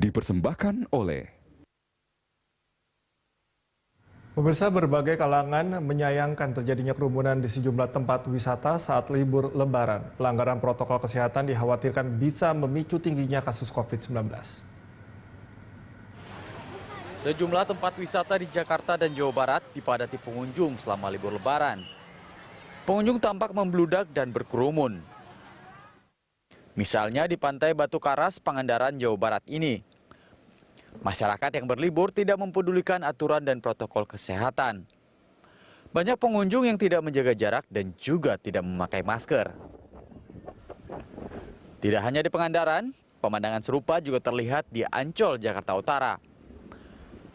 Dipersembahkan oleh Pemirsa, berbagai kalangan menyayangkan terjadinya kerumunan di sejumlah tempat wisata saat libur Lebaran. Pelanggaran protokol kesehatan dikhawatirkan bisa memicu tingginya kasus COVID-19. Sejumlah tempat wisata di Jakarta dan Jawa Barat dipadati pengunjung selama libur Lebaran. Pengunjung tampak membludak dan berkerumun. Misalnya di Pantai Batu Karas, Pangandaran, Jawa Barat ini. Masyarakat yang berlibur tidak mempedulikan aturan dan protokol kesehatan. Banyak pengunjung yang tidak menjaga jarak dan juga tidak memakai masker. Tidak hanya di Pangandaran, pemandangan serupa juga terlihat di Ancol, Jakarta Utara.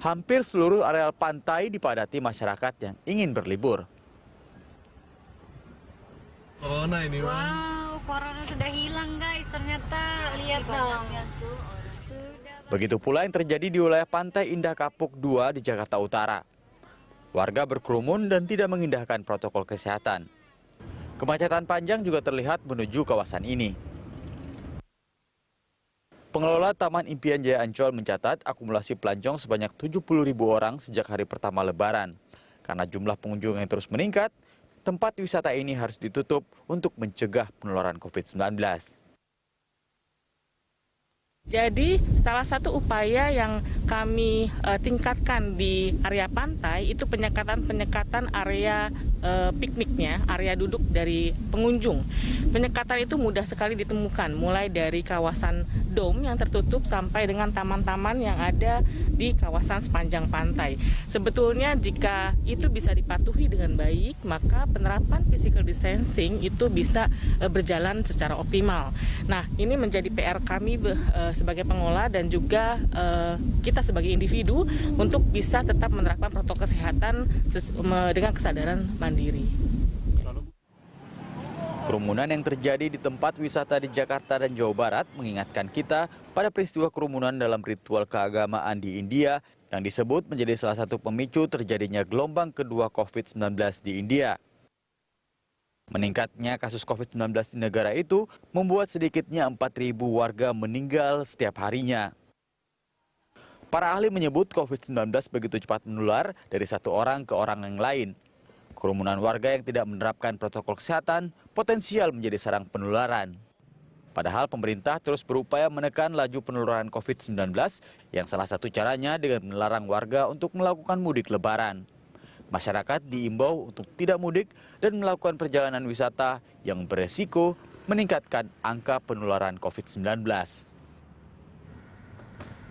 Hampir seluruh areal pantai dipadati masyarakat yang ingin berlibur. Corona ini. Wow, corona sudah hilang guys, ternyata lihat dong. Begitu pula yang terjadi di wilayah Pantai Indah Kapuk 2 di Jakarta Utara. Warga berkerumun dan tidak mengindahkan protokol kesehatan. Kemacetan panjang juga terlihat menuju kawasan ini. Pengelola Taman Impian Jaya Ancol mencatat akumulasi pelancong sebanyak 70.000 orang sejak hari pertama Lebaran. Karena jumlah pengunjung yang terus meningkat, tempat wisata ini harus ditutup untuk mencegah penularan COVID-19. Jadi salah satu upaya yang kami tingkatkan di area pantai itu penyekatan area pikniknya, area duduk dari pengunjung. Penyekatan itu mudah sekali ditemukan, mulai dari kawasan dom yang tertutup sampai dengan taman-taman yang ada di kawasan sepanjang pantai. Sebetulnya jika itu bisa dipatuhi dengan baik, maka penerapan physical distancing itu bisa berjalan secara optimal. Nah, ini menjadi PR kami sebagai pengelola dan juga kita sebagai individu untuk bisa tetap menerapkan protokol kesehatan dengan kesadaran mandiri. Kerumunan yang terjadi di tempat wisata di Jakarta dan Jawa Barat mengingatkan kita pada peristiwa kerumunan dalam ritual keagamaan di India yang disebut menjadi salah satu pemicu terjadinya gelombang kedua COVID-19 di India. Meningkatnya kasus COVID-19 di negara itu membuat sedikitnya 4.000 warga meninggal setiap harinya. Para ahli menyebut COVID-19 begitu cepat menular dari satu orang ke orang yang lain. Kerumunan warga yang tidak menerapkan protokol kesehatan potensial menjadi sarang penularan. Padahal pemerintah terus berupaya menekan laju penularan COVID-19 yang salah satu caranya dengan melarang warga untuk melakukan mudik Lebaran. Masyarakat diimbau untuk tidak mudik dan melakukan perjalanan wisata yang beresiko meningkatkan angka penularan COVID-19.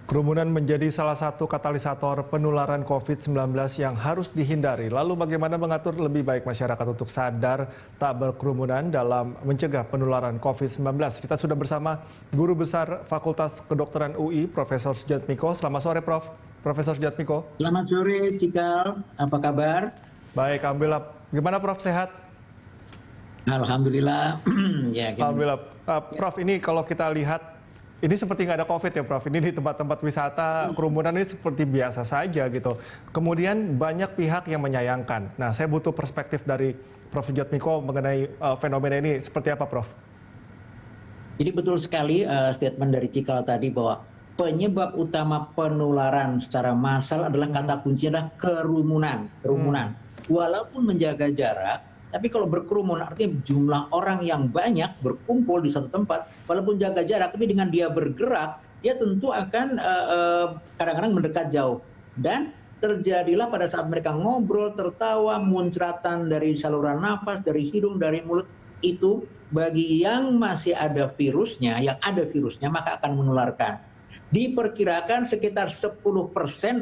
Kerumunan menjadi salah satu katalisator penularan COVID-19 yang harus dihindari. Lalu bagaimana mengatur lebih baik masyarakat untuk sadar tak berkerumunan dalam mencegah penularan COVID-19? Kita sudah bersama Guru Besar Fakultas Kedokteran UI, Profesor Sujatmiko. Selamat sore, Prof. Profesor Sujatmiko. Selamat sore, Cikal. Apa kabar? Baik, alhamdulillah. Gimana, Prof? Sehat? Alhamdulillah. Ya, alhamdulillah. Prof, ini kalau kita lihat, ini seperti nggak ada COVID ya, Prof. Ini di tempat-tempat wisata, kerumunan ini seperti biasa saja gitu. Kemudian banyak pihak yang menyayangkan. Nah, saya butuh perspektif dari Prof. Sujatmiko mengenai fenomena ini. Seperti apa, Prof? Jadi betul sekali statement dari Cikal tadi bahwa penyebab utama penularan secara massal adalah kata kuncinya adalah kerumunan. Walaupun menjaga jarak, tapi kalau berkerumun artinya jumlah orang yang banyak berkumpul di satu tempat, walaupun jaga jarak, tapi dengan dia bergerak, dia tentu akan kadang-kadang mendekat jauh. Dan terjadilah pada saat mereka ngobrol, tertawa, muncratan dari saluran nafas, dari hidung, dari mulut, itu bagi yang masih ada virusnya, maka akan menularkan. Diperkirakan sekitar 10%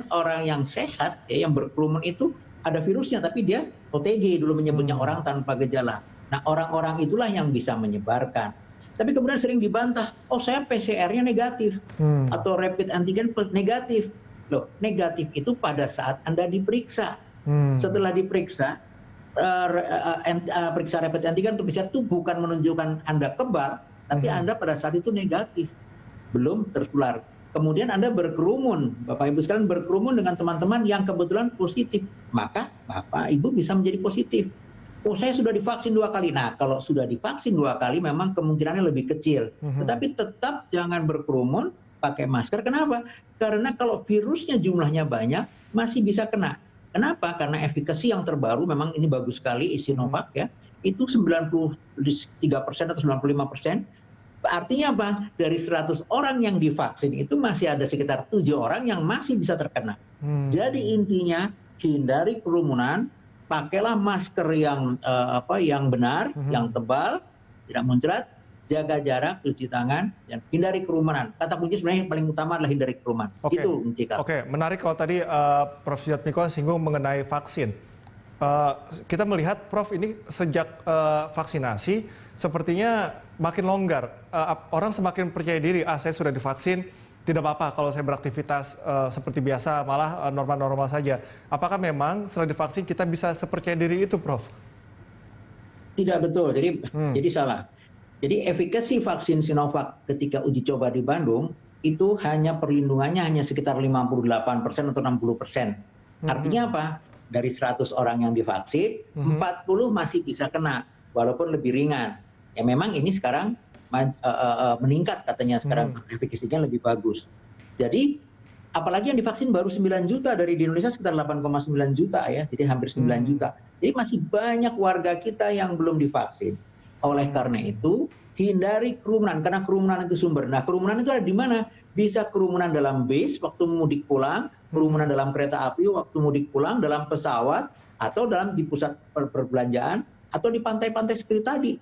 orang yang sehat, yang berkerumun itu ada virusnya, tapi dia OTG dulu menyebutnya orang tanpa gejala. Nah, orang-orang itulah yang bisa menyebarkan. Tapi kemudian sering dibantah, oh saya PCR-nya negatif, atau rapid antigen negatif. Loh, negatif itu pada saat Anda diperiksa. Setelah diperiksa, periksa rapid antigen untuk PCR itu bukan menunjukkan Anda kebal, tapi Anda pada saat itu negatif, belum tertular. Kemudian Anda berkerumun, Bapak Ibu sekalian berkerumun dengan teman-teman yang kebetulan positif, maka Bapak Ibu bisa menjadi positif. Oh, saya sudah divaksin 2 kali. Nah, kalau sudah divaksin 2 kali memang kemungkinannya lebih kecil. Tetapi tetap jangan berkerumun pakai masker. Kenapa? Karena kalau virusnya jumlahnya banyak, masih bisa kena. Kenapa? Karena efikasi yang terbaru memang ini bagus sekali, Sinovac ya, itu 93% atau 95%. Artinya apa? Dari 100 orang yang divaksin itu masih ada sekitar 7 orang yang masih bisa terkena. Jadi intinya hindari kerumunan, pakailah masker yang yang benar, yang tebal, tidak muncrat, jaga jarak, cuci tangan, dan hindari kerumunan. Kata kunci sebenarnya yang paling utama adalah hindari kerumunan. Oke. Itu Cika. Oke, menarik kalau tadi Prof. Sujatmiko singgung mengenai vaksin. Kita melihat Prof ini sejak vaksinasi sepertinya makin longgar. Orang semakin percaya diri, saya sudah divaksin, tidak apa-apa kalau saya beraktivitas seperti biasa, malah normal-normal saja. Apakah memang setelah divaksin kita bisa sepercaya diri itu, Prof? Tidak betul, jadi salah. Jadi efikasi vaksin Sinovac ketika uji coba di Bandung itu hanya perlindungannya hanya sekitar 58% atau 60%. Artinya apa? Dari 100 orang yang divaksin, 40 masih bisa kena, walaupun lebih ringan. Ya memang ini sekarang meningkat katanya sekarang efikasinya lebih bagus. Jadi apalagi yang divaksin baru 9 juta dari di Indonesia sekitar 8,9 juta ya, jadi hampir 9 juta. Jadi masih banyak warga kita yang belum divaksin. Oleh karena itu hindari kerumunan karena kerumunan itu sumber. Nah kerumunan itu ada di mana? Bisa kerumunan dalam bis waktu mudik pulang, kerumunan dalam kereta api waktu mudik pulang, dalam pesawat, atau di pusat perbelanjaan, atau di pantai-pantai seperti tadi.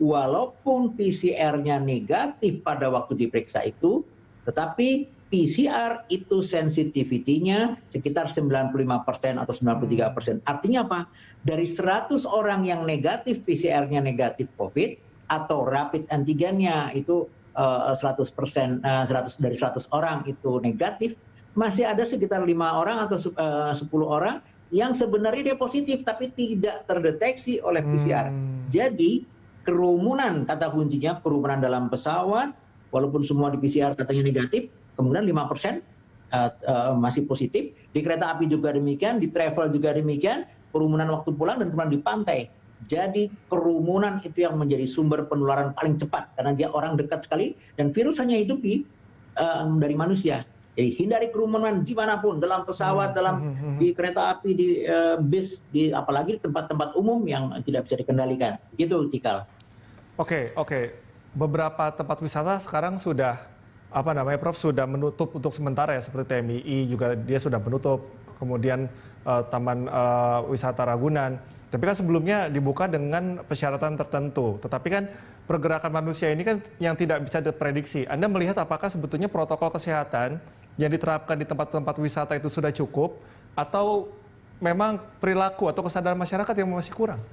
Walaupun PCR-nya negatif pada waktu diperiksa itu, tetapi PCR itu sensitivity-nya sekitar 95% atau 93%. Artinya apa? Dari 100 orang yang negatif PCR-nya negatif COVID, atau rapid antigennya itu 100%, dari 100 orang itu negatif, masih ada sekitar 5 orang atau 10 orang yang sebenarnya dia positif tapi tidak terdeteksi oleh PCR. Jadi kerumunan, kata kuncinya kerumunan dalam pesawat, walaupun semua di PCR katanya negatif, kemudian 5% masih positif. Di kereta api juga demikian, di travel juga demikian, kerumunan waktu pulang dan kemudian di pantai. Jadi kerumunan itu yang menjadi sumber penularan paling cepat karena dia orang dekat sekali dan virus hanya hidup dari manusia. Jadi hindari kerumunan dimanapun, dalam pesawat, di kereta api, di bis, apalagi di tempat-tempat umum yang tidak bisa dikendalikan. Gitu, Cikal. Oke. Beberapa tempat wisata sekarang sudah Prof sudah menutup untuk sementara ya, seperti TMII juga dia sudah menutup, kemudian Taman Wisata Ragunan. Tapi kan sebelumnya dibuka dengan persyaratan tertentu. Tetapi kan pergerakan manusia ini kan yang tidak bisa diprediksi. Anda melihat apakah sebetulnya protokol kesehatan yang diterapkan di tempat-tempat wisata itu sudah cukup atau memang perilaku atau kesadaran masyarakat yang masih kurang?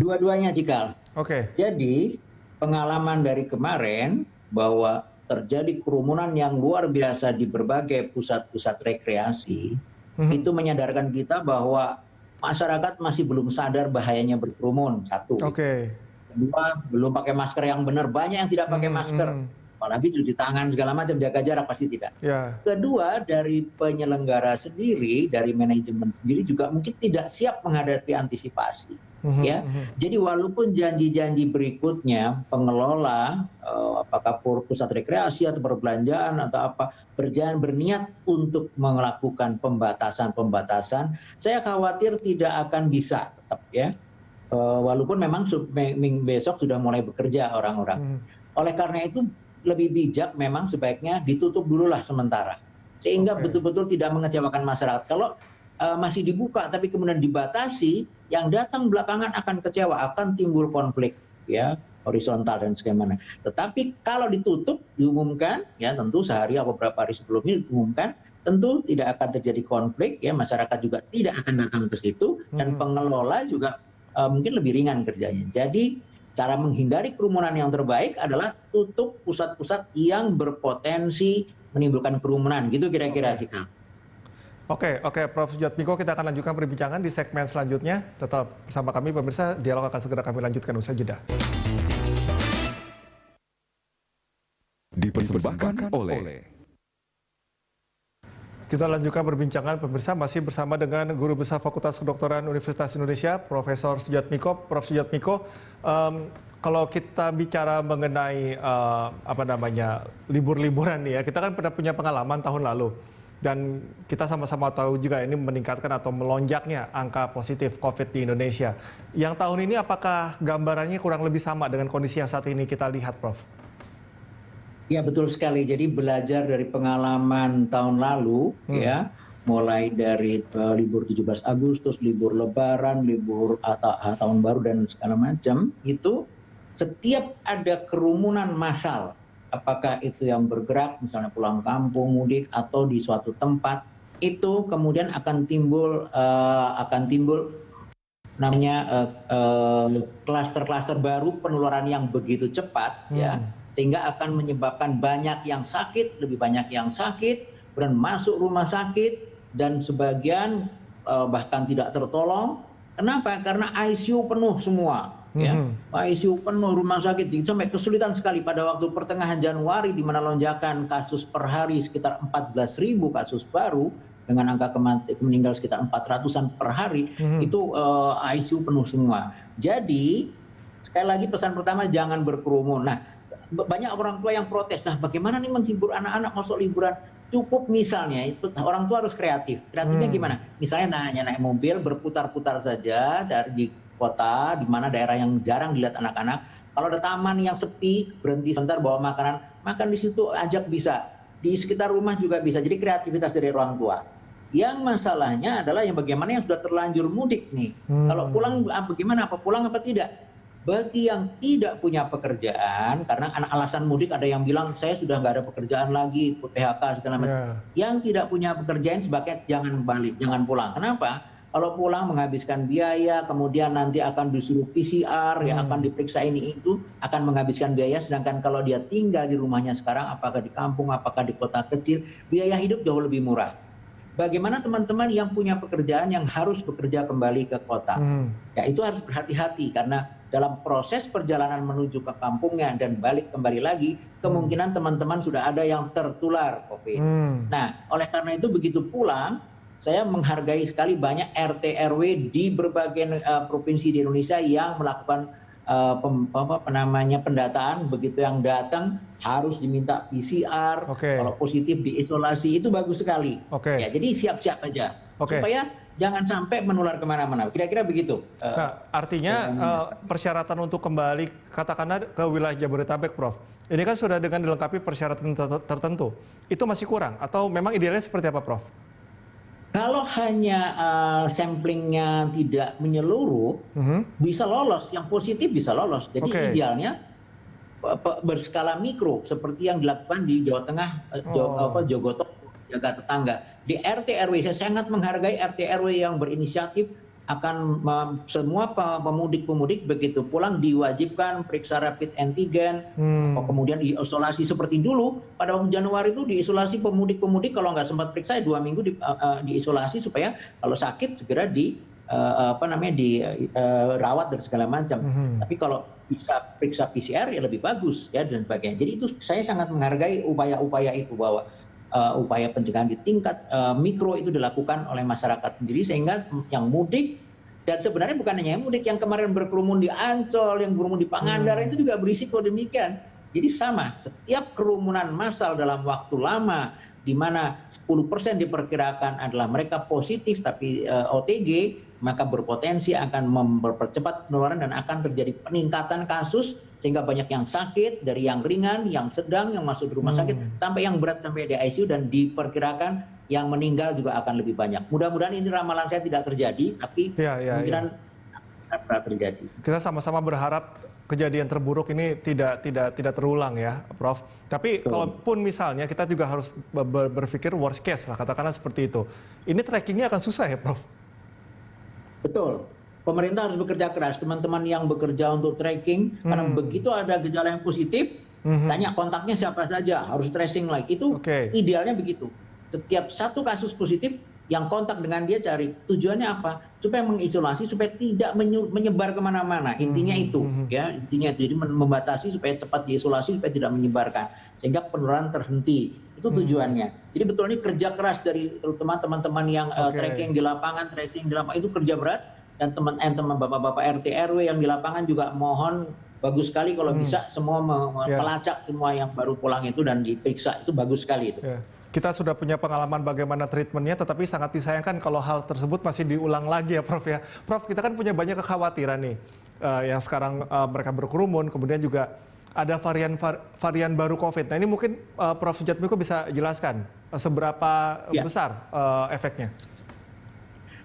Dua-duanya, Cikal. Oke. Jadi pengalaman dari kemarin bahwa terjadi kerumunan yang luar biasa di berbagai pusat-pusat rekreasi, itu menyadarkan kita bahwa masyarakat masih belum sadar bahayanya berkerumun, satu. Kedua, belum pakai masker yang benar, banyak yang tidak pakai masker. Apalagi cuci tangan segala macam, jaga jarak pasti tidak. Kedua, dari penyelenggara sendiri, dari manajemen sendiri juga mungkin tidak siap menghadapi antisipasi. Jadi walaupun janji-janji berikutnya pengelola apakah pusat rekreasi atau perbelanjaan atau apa berniat untuk melakukan pembatasan, saya khawatir tidak akan bisa tetap ya. Walaupun memang besok sudah mulai bekerja orang-orang. Oleh karena itu lebih bijak memang sebaiknya ditutup dulu lah sementara sehingga betul-betul tidak mengecewakan masyarakat. Kalau masih dibuka tapi kemudian dibatasi, yang datang belakangan akan kecewa, akan timbul konflik ya horizontal dan sebagainya. Tetapi kalau ditutup, diumumkan ya tentu sehari atau beberapa hari sebelumnya diumumkan, tentu tidak akan terjadi konflik ya, masyarakat juga tidak akan datang ke situ dan pengelola juga mungkin lebih ringan kerjanya. Jadi cara menghindari kerumunan yang terbaik adalah tutup pusat-pusat yang berpotensi menimbulkan kerumunan, gitu kira-kira Cikal. Oke, Prof. Sujatmiko, kita akan lanjutkan perbincangan di segmen selanjutnya. Tetap bersama kami, pemirsa. Dialog akan segera kami lanjutkan usai jeda. Dipersembahkan oleh Kita lanjutkan perbincangan pemirsa masih bersama dengan Guru Besar Fakultas Kedokteran Universitas Indonesia, Profesor Sujatmiko. Prof. Sujatmiko, kalau kita bicara mengenai libur-liburan nih ya, kita kan pernah punya pengalaman tahun lalu dan kita sama-sama tahu juga ini meningkatkan atau melonjaknya angka positif COVID di Indonesia. Yang tahun ini apakah gambarannya kurang lebih sama dengan kondisi yang saat ini kita lihat, Prof? Ya betul sekali. Jadi belajar dari pengalaman tahun lalu, ya, mulai dari libur 17 Agustus, libur Lebaran, libur tahun baru dan segala macam, itu setiap ada kerumunan massal, apakah itu yang bergerak, misalnya pulang kampung, mudik, atau di suatu tempat, itu kemudian akan timbul namanya klaster-klaster baru penularan yang begitu cepat, ya. Sehingga akan menyebabkan banyak yang sakit, lebih banyak yang sakit, dan masuk rumah sakit, dan sebagian bahkan tidak tertolong. Kenapa? Karena ICU penuh semua. Ya. ICU penuh, rumah sakit, sampai kesulitan sekali pada waktu pertengahan Januari, di mana lonjakan kasus per hari sekitar 14.000 kasus baru, dengan angka meninggal sekitar 400-an per hari, itu ICU penuh semua. Jadi, sekali lagi pesan pertama, jangan berkerumun. Nah, banyak orang tua yang protes, nah bagaimana nih menghibur anak-anak masuk liburan? Cukup misalnya, itu orang tua harus kreatif. Kreatifnya gimana? Misalnya naik mobil, berputar-putar saja di kota, di mana daerah yang jarang dilihat anak-anak. Kalau ada taman yang sepi, berhenti sebentar bawa makanan, makan di situ, ajak bisa. Di sekitar rumah juga bisa, jadi kreativitas dari orang tua. Yang masalahnya adalah yang bagaimana yang sudah terlanjur mudik nih. Kalau pulang bagaimana, apa pulang apa tidak? Bagi yang tidak punya pekerjaan, karena alasan mudik ada yang bilang saya sudah nggak ada pekerjaan lagi, PHK segala macam. Yang tidak punya pekerjaan sebaiknya jangan balik, jangan pulang. Kenapa? Kalau pulang menghabiskan biaya, kemudian nanti akan disuruh PCR, ya akan diperiksa ini itu, akan menghabiskan biaya. Sedangkan kalau dia tinggal di rumahnya sekarang, apakah di kampung, apakah di kota kecil, biaya hidup jauh lebih murah. Bagaimana teman-teman yang punya pekerjaan yang harus bekerja kembali ke kota? Ya itu harus berhati-hati, karena dalam proses perjalanan menuju ke kampungnya dan balik kembali lagi, kemungkinan teman-teman sudah ada yang tertular COVID. Nah, oleh karena itu begitu pulang, saya menghargai sekali banyak RT RW di berbagai provinsi di Indonesia yang melakukan pendataan. Begitu yang datang harus diminta PCR, kalau positif diisolasi, itu bagus sekali. Ya, jadi siap-siap aja supaya jangan sampai menular kemana-mana. Kira-kira begitu. Nah, artinya persyaratan untuk kembali katakanlah ke wilayah Jabodetabek, Prof. Ini kan sudah dengan dilengkapi persyaratan tertentu. Itu masih kurang atau memang idealnya seperti apa, Prof? Kalau hanya samplingnya tidak menyeluruh, bisa lolos. Yang positif bisa lolos. Jadi idealnya berskala mikro seperti yang dilakukan di Jawa Tengah, Jogotok, jaga tetangga. Di RT RW, saya sangat menghargai RT RW yang berinisiatif akan semua pemudik-pemudik begitu pulang diwajibkan periksa rapid antigen, kemudian diisolasi seperti dulu. Pada waktu Januari itu diisolasi pemudik-pemudik, kalau nggak sempat periksa 2 minggu diisolasi supaya kalau sakit segera dirawat dan segala macam. Tapi kalau bisa periksa PCR ya lebih bagus ya dan sebagainya. Jadi itu saya sangat menghargai upaya-upaya itu, bahwa upaya pencegahan di tingkat mikro itu dilakukan oleh masyarakat sendiri, sehingga yang mudik, dan sebenarnya bukan hanya yang mudik, yang kemarin berkerumun di Ancol, yang berkerumun di Pangandaran itu juga berisiko demikian. Jadi sama, setiap kerumunan massal dalam waktu lama, di mana 10% diperkirakan adalah mereka positif tapi OTG, maka berpotensi akan mempercepat penularan dan akan terjadi peningkatan kasus, sehingga banyak yang sakit, dari yang ringan, yang sedang, yang masuk di rumah sakit, sampai yang berat sampai di ICU, dan diperkirakan yang meninggal juga akan lebih banyak. Mudah-mudahan ini ramalan saya tidak terjadi, tapi kemungkinan akan terjadi. Kita sama-sama berharap kejadian terburuk ini tidak terulang ya, Prof. Tapi kalaupun misalnya kita juga harus berpikir worst case lah, katakanlah seperti itu. Ini trackingnya akan susah ya, Prof? Betul. Pemerintah harus bekerja keras, teman-teman yang bekerja untuk tracking, karena begitu ada gejala yang positif, tanya kontaknya siapa saja, harus tracing lagi. Itu idealnya begitu. Setiap satu kasus positif, yang kontak dengan dia cari. Tujuannya apa? Supaya mengisolasi, supaya tidak menyebar kemana-mana. Intinya itu, ya. Intinya itu. Jadi membatasi supaya cepat diisolasi, supaya tidak menyebarkan. Sehingga penularan terhenti. Itu tujuannya. Jadi betul ini kerja keras dari terutama teman-teman yang tracking di lapangan, tracing di lapangan, itu kerja berat. Dan teman bapak-bapak RT RW yang di lapangan juga mohon bagus sekali kalau bisa semua melacak semua yang baru pulang itu dan diperiksa. Itu bagus sekali itu. Yeah. Kita sudah punya pengalaman bagaimana treatmentnya, tetapi sangat disayangkan kalau hal tersebut masih diulang lagi ya Prof ya. Prof, kita kan punya banyak kekhawatiran nih, yang sekarang mereka berkerumun, kemudian juga ada varian baru COVID. Nah ini mungkin Prof Sujatmiko bisa jelaskan seberapa besar efeknya.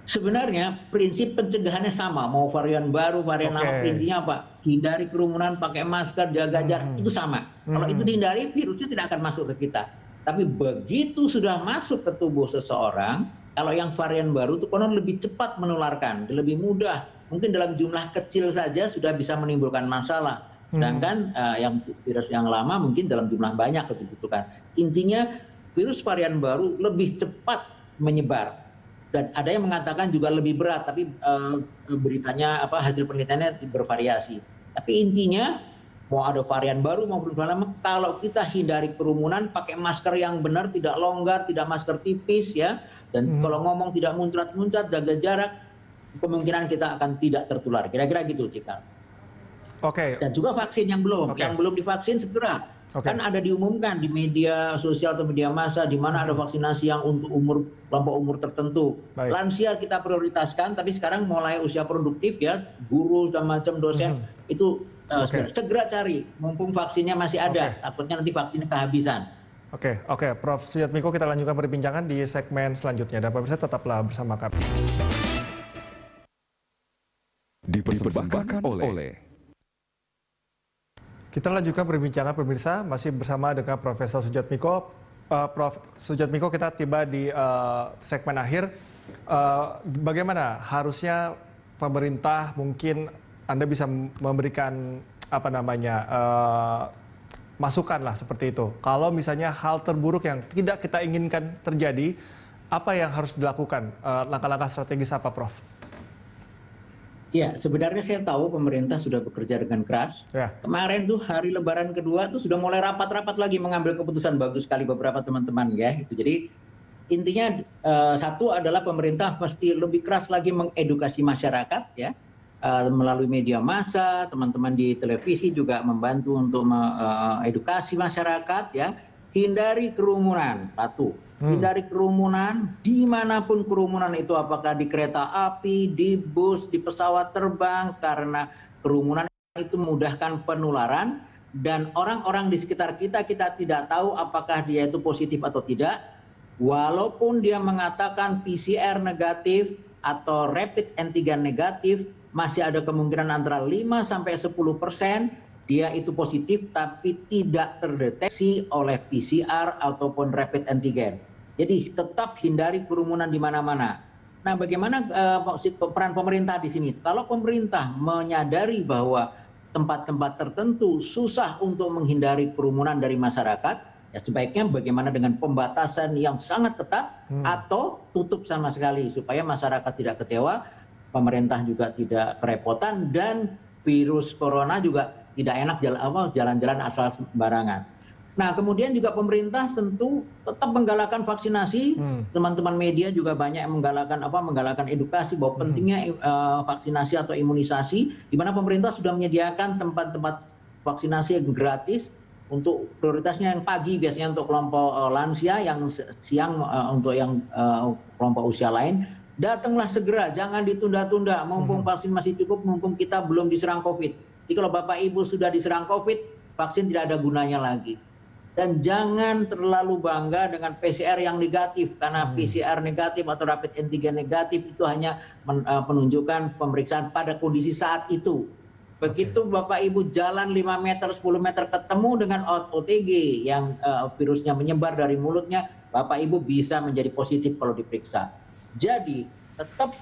Sebenarnya prinsip pencegahannya sama, mau varian baru, varian lama, prinsipnya apa? Hindari kerumunan, pakai masker, jaga jarak, itu sama. Kalau itu dihindari, virusnya tidak akan masuk ke kita. Tapi begitu sudah masuk ke tubuh seseorang, kalau yang varian baru itu konon lebih cepat menularkan, lebih mudah. Mungkin dalam jumlah kecil saja sudah bisa menimbulkan masalah. Sedangkan yang virus yang lama mungkin dalam jumlah banyak dibutuhkan. Intinya virus varian baru lebih cepat menyebar. Dan ada yang mengatakan juga lebih berat, tapi beritanya hasil penelitiannya bervariasi. Tapi intinya mau ada varian baru maupun varian lama, kalau kita hindari kerumunan, pakai masker yang benar, tidak longgar, tidak masker tipis ya, dan kalau ngomong tidak muncrat-muncrat, jaga jarak, kemungkinan kita akan tidak tertular. Kira-kira gitu, Cika. Oke. Dan juga vaksin yang belum divaksin segera. Kan ada diumumkan di media sosial atau media massa di mana ada vaksinasi yang untuk kelompok umur tertentu. Lansia kita prioritaskan, tapi sekarang mulai usia produktif ya, guru dan macam dosen itu segera cari, mumpung vaksinnya masih ada, takutnya nanti vaksinnya kehabisan. Oke, Prof Sujatmiko, kita lanjutkan perbincangan di segmen selanjutnya. Dan pemirsa tetaplah bersama kami. Dipersembahkan oleh Kita lanjutkan perbincangan pemirsa, masih bersama dengan Profesor Sujatmiko. Prof Sujatmiko, kita tiba di segmen akhir. Bagaimana harusnya pemerintah, mungkin Anda bisa memberikan masukan lah seperti itu. Kalau misalnya hal terburuk yang tidak kita inginkan terjadi, apa yang harus dilakukan? Langkah-langkah strategis apa, Prof? Ya, sebenarnya saya tahu pemerintah sudah bekerja dengan keras. Kemarin tuh hari Lebaran kedua tuh sudah mulai rapat-rapat lagi mengambil keputusan, bagus sekali beberapa teman-teman ya. Jadi intinya satu adalah pemerintah mesti lebih keras lagi mengedukasi masyarakat ya. Melalui media massa, teman-teman di televisi juga membantu untuk mengedukasi masyarakat ya. Hindari kerumunan, satu. Hindari kerumunan dimanapun kerumunan itu, apakah di kereta api, di bus, di pesawat terbang, karena kerumunan itu memudahkan penularan dan orang-orang di sekitar kita tidak tahu apakah dia itu positif atau tidak. Walaupun dia mengatakan PCR negatif atau rapid antigen negatif, masih ada kemungkinan antara 5-10% dia itu positif tapi tidak terdeteksi oleh PCR ataupun rapid antigen. Jadi tetap hindari kerumunan di mana-mana. Nah, bagaimana peran pemerintah di sini? Kalau pemerintah menyadari bahwa tempat-tempat tertentu susah untuk menghindari kerumunan dari masyarakat, ya sebaiknya bagaimana dengan pembatasan yang sangat ketat atau tutup sama sekali supaya masyarakat tidak kecewa, pemerintah juga tidak kerepotan, dan virus corona juga tidak enak jalan-jalan asal sembarangan. Nah, kemudian juga pemerintah tentu tetap menggalakkan vaksinasi. Teman-teman media juga banyak yang menggalakkan edukasi bahwa pentingnya vaksinasi atau imunisasi, di mana pemerintah sudah menyediakan tempat-tempat vaksinasi yang gratis untuk prioritasnya yang pagi biasanya untuk kelompok lansia, yang siang untuk yang kelompok usia lain. Datanglah segera, jangan ditunda-tunda, mumpung vaksin masih cukup, mumpung kita belum diserang COVID. Jadi kalau Bapak Ibu sudah diserang COVID, vaksin tidak ada gunanya lagi. Dan jangan terlalu bangga dengan PCR yang negatif, karena PCR negatif atau rapid antigen negatif itu hanya menunjukkan pemeriksaan pada kondisi saat itu. Begitu Bapak Ibu jalan 5 meter, 10 meter ketemu dengan OTG yang virusnya menyebar dari mulutnya, Bapak Ibu bisa menjadi positif kalau diperiksa. Jadi tetap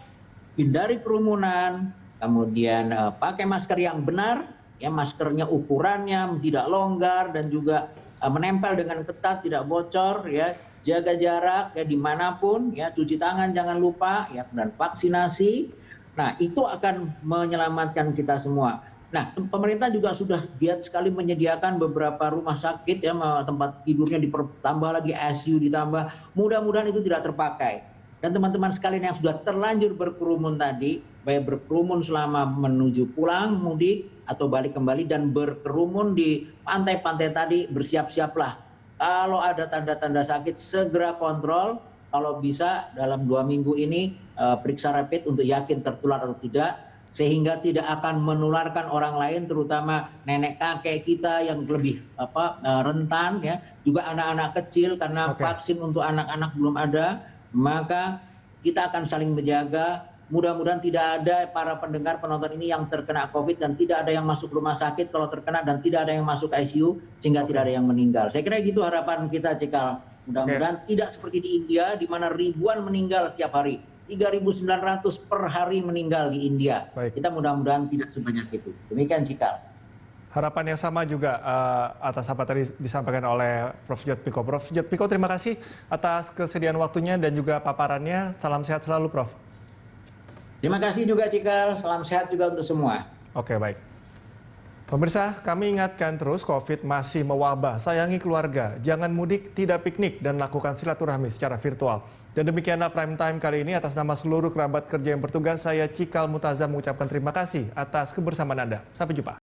hindari kerumunan, kemudian pakai masker yang benar, ya maskernya ukurannya tidak longgar dan juga menempel dengan ketat, tidak bocor, ya. jaga jarak ya dimanapun, ya cuci tangan jangan lupa, ya dan vaksinasi. Nah itu akan menyelamatkan kita semua. Nah, pemerintah juga sudah giat sekali menyediakan beberapa rumah sakit ya, tempat tidurnya ditambah lagi, ICU ditambah. Mudah-mudahan itu tidak terpakai. Dan teman-teman sekalian yang sudah terlanjur berkerumun tadi, baik berkerumun selama menuju pulang, mudik, atau balik kembali, dan berkerumun di pantai-pantai tadi, bersiap-siaplah. Kalau ada tanda-tanda sakit, segera kontrol. Kalau bisa dalam 2 minggu ini periksa rapid untuk yakin tertular atau tidak, sehingga tidak akan menularkan orang lain, terutama nenek kakek kita yang lebih rentan, ya, juga anak-anak kecil karena vaksin untuk anak-anak belum ada. Maka kita akan saling menjaga. Mudah-mudahan tidak ada para pendengar penonton ini yang terkena COVID dan tidak ada yang masuk rumah sakit kalau terkena, dan tidak ada yang masuk ICU sehingga tidak ada yang meninggal. Saya kira gitu harapan kita, Cikal. Mudah-mudahan tidak seperti di India di mana ribuan meninggal setiap hari. 3.900 per hari meninggal di India. Baik. Kita mudah-mudahan tidak sebanyak itu. Demikian, Cikal. Harapan yang sama juga atas apa tadi disampaikan oleh Prof. Jodmiko. Prof. Jodmiko, terima kasih atas kesediaan waktunya dan juga paparannya. Salam sehat selalu, Prof. Terima kasih juga, Cikal. Salam sehat juga untuk semua. Oke, baik. Pemirsa, kami ingatkan terus COVID masih mewabah. Sayangi keluarga, jangan mudik, tidak piknik, dan lakukan silaturahmi secara virtual. Dan demikianlah Prime Time kali ini. Atas nama seluruh kerabat kerja yang bertugas, saya Cikal Mutazam mengucapkan terima kasih atas kebersamaan Anda. Sampai jumpa.